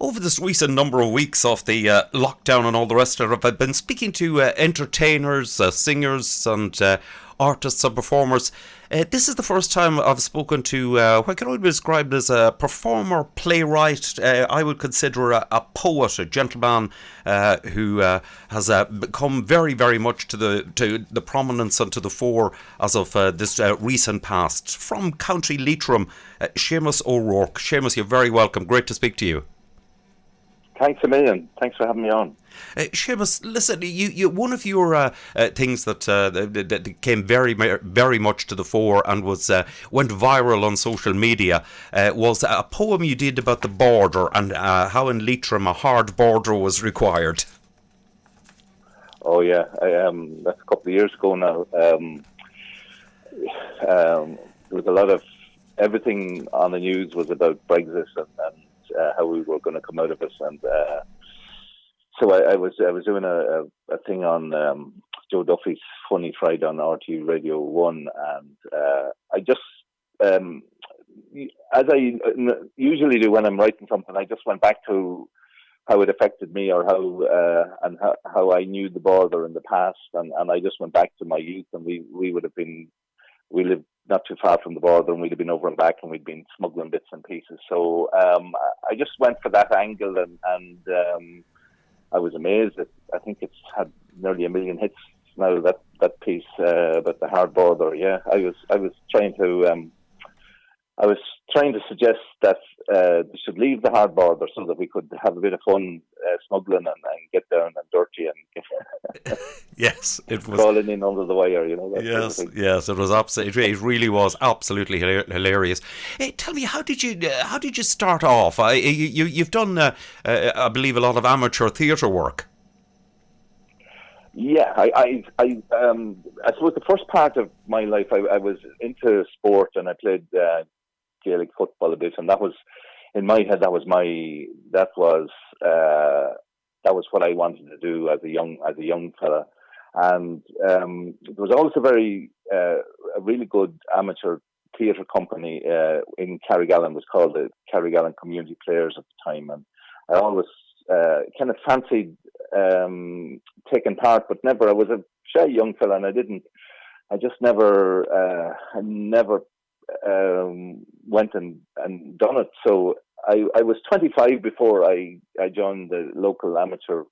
over this recent number of weeks of the lockdown and all the rest of it, I've been speaking to entertainers, singers and artists and performers. This is the first time I've spoken to what can only be described as a performer, playwright. I would consider a poet, a gentleman who has become very, very much to the prominence and to the fore as of this recent past. From County Leitrim, Seamus O'Rourke. Seamus, you're very welcome. Great to speak to you. Thanks a million. Thanks for having me on. Seamus, listen, you one of your things that came very, very much to the fore and went viral on social media was a poem you did about the border and how in Leitrim a hard border was required. Oh yeah, that's a couple of years ago now. There was a lot of everything on the news was about Brexit and how we were going to come out of it, and so I was doing a thing on Joe Duffy's Funny Friday on RT Radio 1, and I just, as I usually do when I'm writing something, I just went back to how it affected me or how I knew the border in the past, and I just went back to my youth, and we lived not too far from the border, and we'd have been over and back, and we'd been smuggling bits and pieces. So I just went for that angle, and I was amazed. I think it's had nearly 1 million hits now. That piece about the hard border. Yeah, I was trying to suggest that they should leave the hard border so that we could have a bit of fun smuggling and get down and dirty and yes, it was crawling in under the wire. Yes, it was absolutely. It really was absolutely hilarious. Tell me, how did you start off? You've done, I believe, a lot of amateur theatre work. Yeah, I suppose the first part of my life, I was into sport and I played Gaelic football a bit, and that was in my head. That was what I wanted to do as a young fella, and there was also a really good amateur theatre company in Carrigallen. Was called the Carrigallen Community Players at the time, and I always kind of fancied taking part, but never. I was a shy young fella, and I just never went and done it. So I was 25 before I joined the local amateur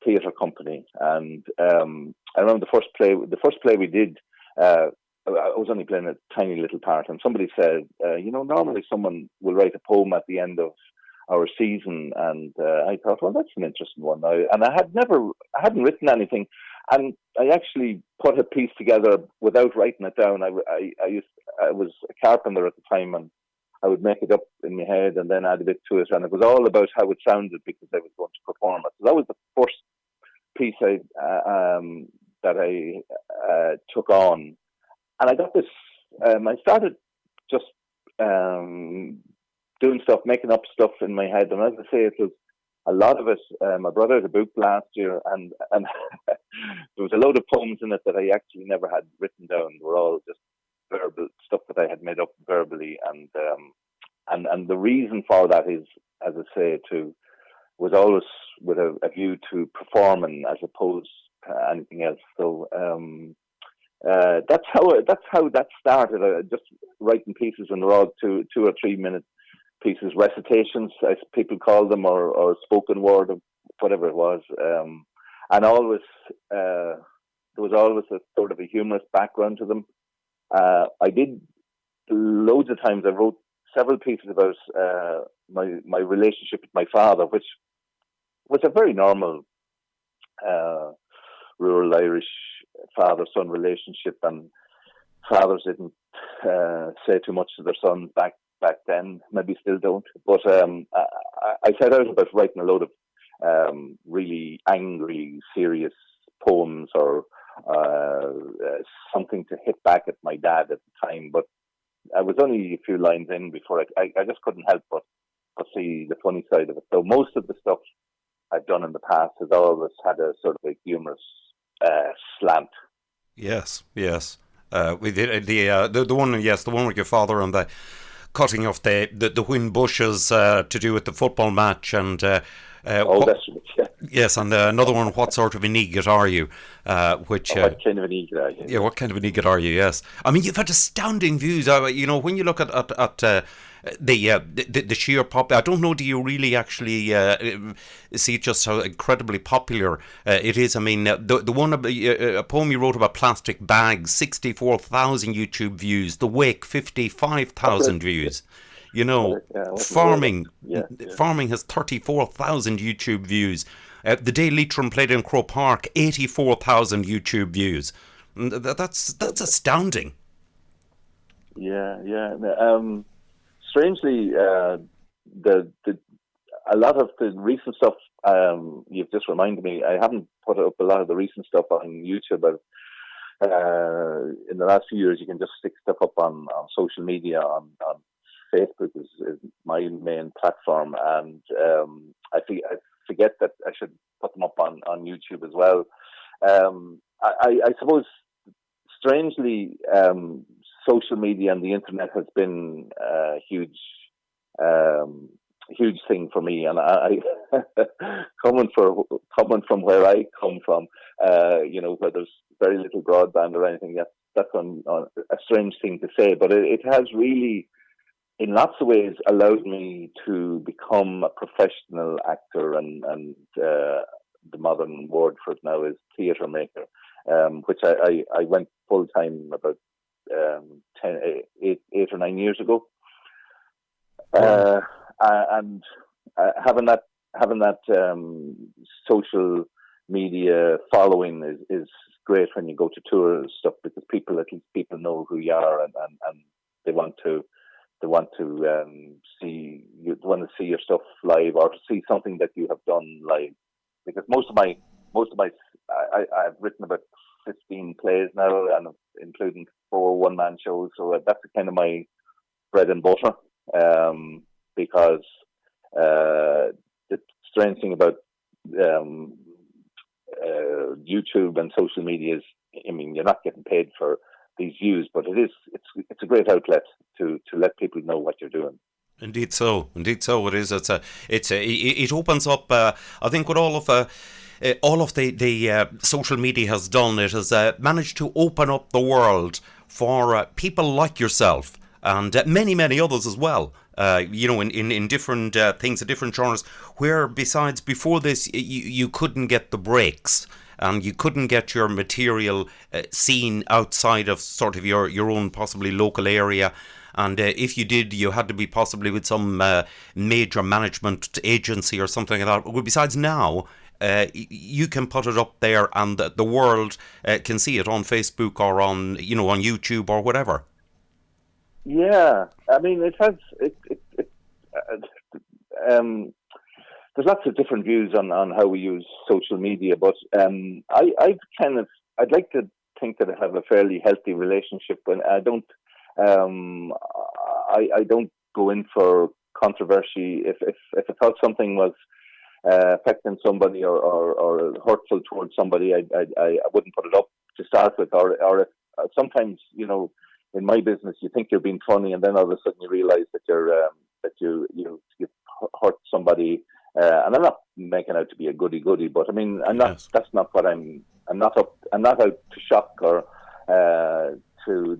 theatre company, and I remember the first play we did. I was only playing a tiny little part, and somebody said, normally someone will write a poem at the end of our season, and I thought, well, that's an interesting one. And I hadn't written anything, and I actually put a piece together without writing it down. I was a carpenter at the time, and I would make it up in my head and then add a bit to it, and it was all about how it sounded because I was going to perform it. So that was the first piece that I took on, and I got this. I started just doing stuff, making up stuff in my head, and as I say, it was a lot of it. My brother had a book last year, and there was a load of poems in it that I actually never had written down. They were all just verbal stuff that I had made up verbally, and the reason for that is, as I say, was always with a view to performing as opposed to anything else. So that's how that started. Just writing pieces, and they're all 2 or 3 minute pieces, recitations, as people call them, or spoken word, or whatever it was. And always there was always a sort of a humorous background to them. I did loads of times. I wrote several pieces about my relationship with my father, which was a very normal rural Irish father-son relationship, and fathers didn't say too much to their sons back then. Maybe still don't. But I set out about writing a load of really angry, serious poems, or something to hit back at my dad at the time. But I was only a few lines in before I just couldn't help but see the funny side of it. So most of the stuff I've done in the past has always had a sort of a humorous slant. Yes. We did the one. Yes, the one with your father and the cutting off the wind bushes to do with the football match, and that's yeah. yes, and another one. What sort of an idiot are you? Which what kind of an idiot are you? yeah, what kind of an idiot are you? Yes, I mean you've had astounding views. When you look at the sheer pop. I don't know. Do you really actually see just how incredibly popular it is? I mean, the one a poem you wrote about plastic bags, 64,000 YouTube views. The Wake, 55,000 views. Farming has 34,000 YouTube views. The day Leitrim played in Croke Park, 84,000 YouTube views. That's astounding. Yeah. Strangely, a lot of the recent stuff you've just reminded me. I haven't put up a lot of the recent stuff on YouTube, but in the last few years, you can just stick stuff up on social media. On Facebook is my main platform, and I forget that I should put them up on YouTube as well. I suppose, strangely, social media and the internet has been a huge thing for me, and I coming from where I come from, where there's very little broadband or anything. That's a strange thing to say, but it has really, in lots of ways, allowed me to become a professional actor, and the modern word for it now is theatre maker, which I went full time about 8 or 9 years ago, and having that social media following is great when you go to tour and stuff, because at least people know who you are, and they want to see your stuff live, or see something that you have done live. Because most of my I've written about 15 plays now, and including 4 one-man shows, so that's kind of my bread and butter. Because the strange thing about YouTube and social media is, I mean, you're not getting paid for these views, but it's a great outlet to let people know what you're doing. Indeed so it is. It opens up. I think what all of the social media has done, it has managed to open up the world for people like yourself and many others as well. In different things, in different genres, where besides before this you couldn't get the breaks, and you couldn't get your material seen outside of sort of your own possibly local area. And if you did, you had to be possibly with some major management agency or something like that. Well, besides now, you can put it up there, and the world can see it on Facebook or on YouTube or whatever. Yeah, I mean, it has. There's lots of different views on how we use social media, but I'd like to think that I have a fairly healthy relationship, and I don't go in for controversy. If I thought something was affecting somebody or hurtful towards somebody, I wouldn't put it up to start with. Or if, sometimes, in my business, you think you're being funny, and then all of a sudden you realise that you've hurt somebody. And I'm not making out to be a goody-goody, but I mean, Yes. That's not what I'm not out to shock or to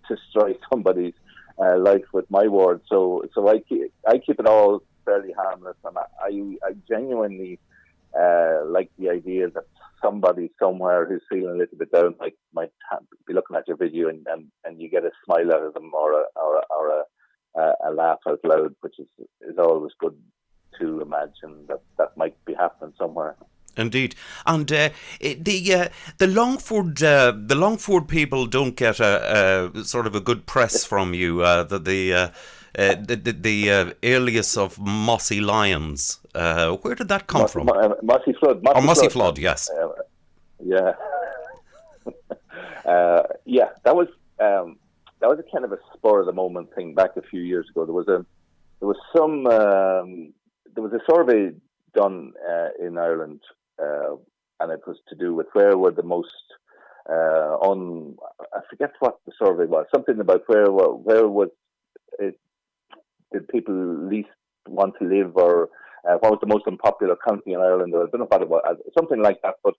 destroy somebody's life with my words. So I keep it all fairly harmless, and I genuinely like the idea that somebody somewhere who's feeling a little bit down might be looking at your video, and you get a smile out of them, or a laugh out loud, which is always good to imagine that might be happening somewhere. Indeed, and the Longford people don't get a sort of a good press from you. The alias of Mossy Lions. Where did that come from? Massey Flood. Massey Flood, yes. Yeah. Yeah, that was a kind of a spur of the moment thing back a few years ago. There was a survey done in Ireland, and it was to do with where were the most I forget what the survey was. Something about where was it. did people least want to live, or what was the most unpopular county in Ireland, or I don't know what it was, something like that. But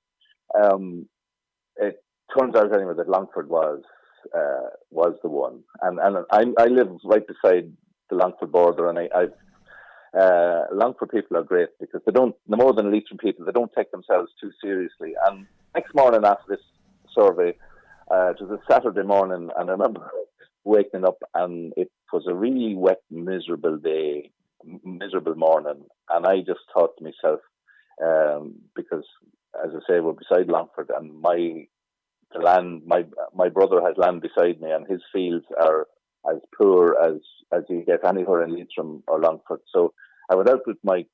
it turns out anyway that Longford was the one, and I live right beside the Longford border, and I've Longford people are great because they don't, no more than Leitrim people, they don't take themselves too seriously. And next morning after this survey, it was a Saturday morning, and I remember waking up, and it was a really wet, miserable day, miserable morning, and I just thought to myself, because as I say, we're beside Longford, and the land, my brother has land beside me, and his fields are as poor as you get anywhere in Leitrim or Longford. So I went out with my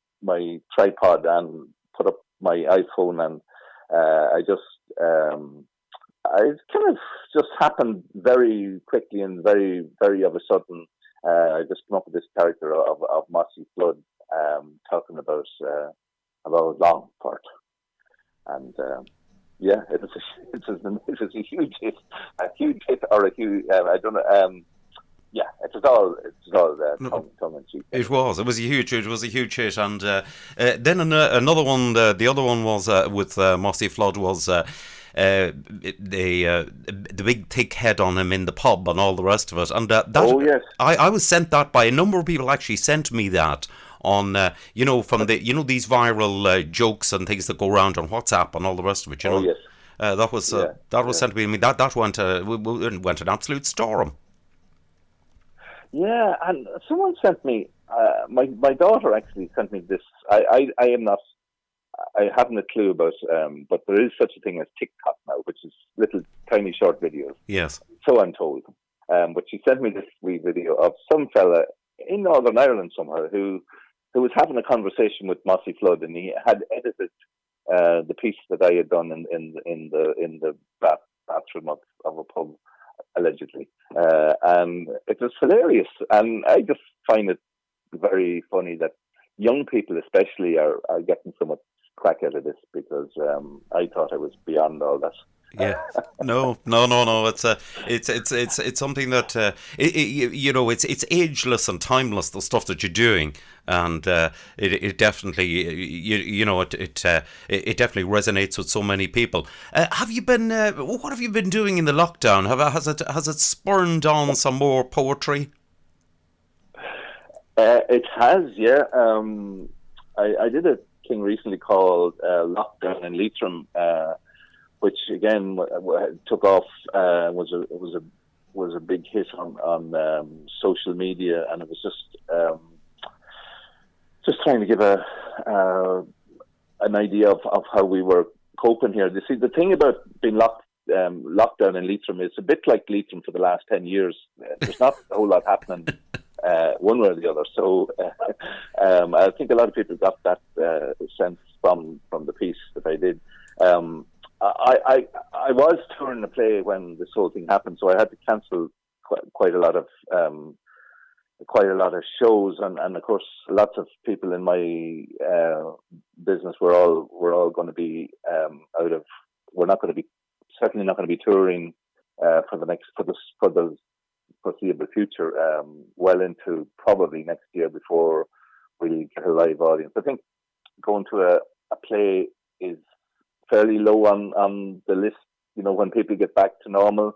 tripod and put up my iPhone, and it kind of just happened very quickly and very, very of a sudden. I just came up with this character of Massey Flood, talking about Longford, and it was a huge hit, or a huge, I don't know. It was all tongue in cheek. It was a huge hit, and then another one. The other one was with Massey Flood was the big thick head on him in the pub and all the rest of it. And yes, I was sent that by a number of people. Actually, sent me that on from the these viral jokes and things that go around on WhatsApp and all the rest of it. Oh yes. That was sent to me. I mean, that went an absolute storm. Yeah, and someone sent me. My daughter actually sent me this. I haven't a clue about, but there is such a thing as TikTok now, which is little tiny short videos. Yes. So I'm told. But she sent me this wee video of some fella in Northern Ireland somewhere who was having a conversation with Massey Flood, and he had edited the piece that I had done in the bathroom of a pub, allegedly, and it was hilarious. And I just find it very funny that young people, especially, are getting so much crack out of this, because I thought I was beyond all that. Yeah, no. It's something that it's ageless and timeless, the stuff that you're doing, and it definitely it definitely resonates with so many people. Have you been? What have you been doing in the lockdown? Has it spurned on some more poetry? It has, yeah. I did a thing recently called Lockdown in Leitrim, which again took off. Was a big hit on social media, and it was just trying to give an idea of how we were coping here. You see, the thing about being lockdown in Leitrim is a bit like Leitrim for the last 10 years. There's not a whole lot happening one way or the other. So I think a lot of people got that sense from the piece that I did. I was touring the play when this whole thing happened, so I had to cancel quite a lot of shows, and of course lots of people in my business were all going to be out of. We're not going to be, certainly not going to be touring for the foreseeable future, well into probably next year before we get a live audience. I think going to a play is fairly low on the list, when people get back to normal.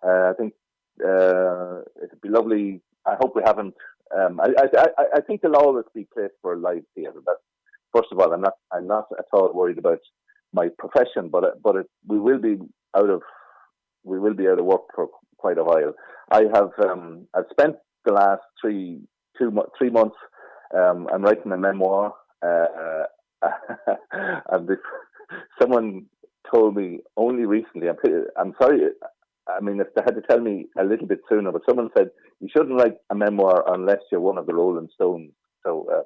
I think it'd be lovely. I hope we haven't. I think there'll always be place for live theatre. That's, first of all, I'm not at all worried about my profession, but we will be out of work for quite a while. I've spent the last 3 months. I'm writing a memoir, and someone told me only recently. I'm sorry. I mean, if they had to tell me a little bit sooner, but someone said you shouldn't write a memoir unless you're one of the Rolling Stones. So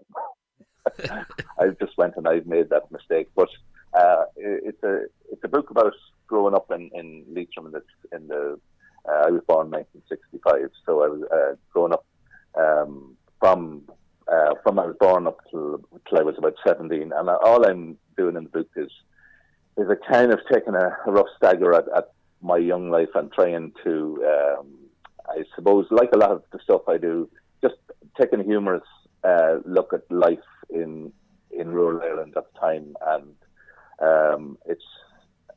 I just went and I've made that mistake. But it's a book about growing up in Leitrim. I was born in 1965, so I was growing up from I was born up till I was about 17, and all I'm doing in the book is a kind of taking a rough stagger at my young life and trying to, I suppose, like a lot of the stuff I do, just taking a humorous look at life in rural Ireland at the time, and it's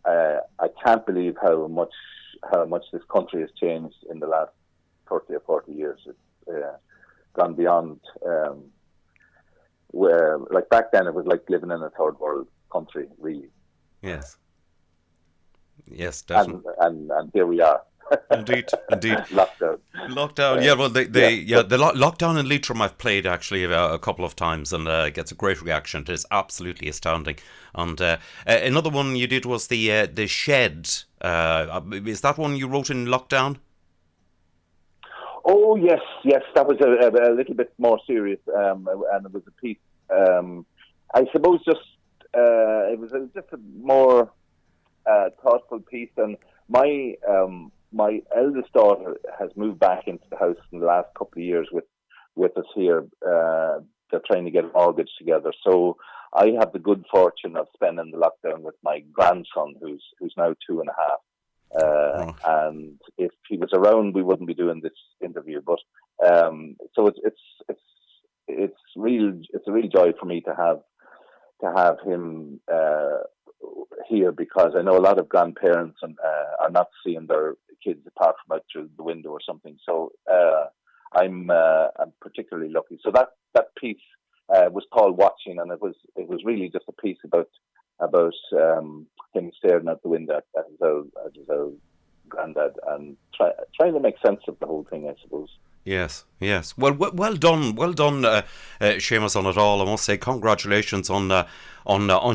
I can't believe how much this country has changed in the last 30 or 40 years. It's gone beyond where, like, back then it was like living in a third world country, really. Yes, definitely. And here we are. Indeed. Lockdown. Yeah, Well, the lockdown in Leitrim I've played actually a couple of times, and gets a great reaction. It is absolutely astounding. And another one you did was the Shed. Is that one you wrote in lockdown? Oh yes, that was a little bit more serious, and it was a piece. I suppose it was just a more thoughtful piece, and my eldest daughter has moved back into the house in the last couple of years with us here. They're trying to get a mortgage together, so I have the good fortune of spending the lockdown with my grandson, who's now 2.5. And if he was around, we wouldn't be doing this interview. But so it's a real joy for me to have him here, because I know a lot of grandparents are not seeing their kids apart from out through the window or something. So I'm particularly lucky. So that piece was called Watching, and it was really just a piece about him staring out the window at his old granddad and trying to make sense of the whole thing, I suppose. Yes. Well done, Seamus, on it all. I must say, congratulations on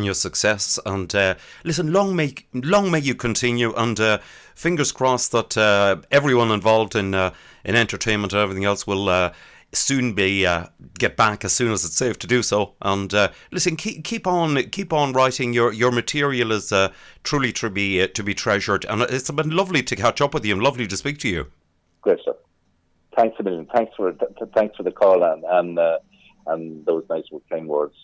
your success. And listen, long may you continue. And fingers crossed that everyone involved in entertainment and everything else will soon be get back as soon as it's safe to do so. And listen, keep on writing. Your material is truly to be treasured. And it's been lovely to catch up with you and lovely to speak to you. Great stuff. Thanks a million. Thanks for the call and those nice kind words.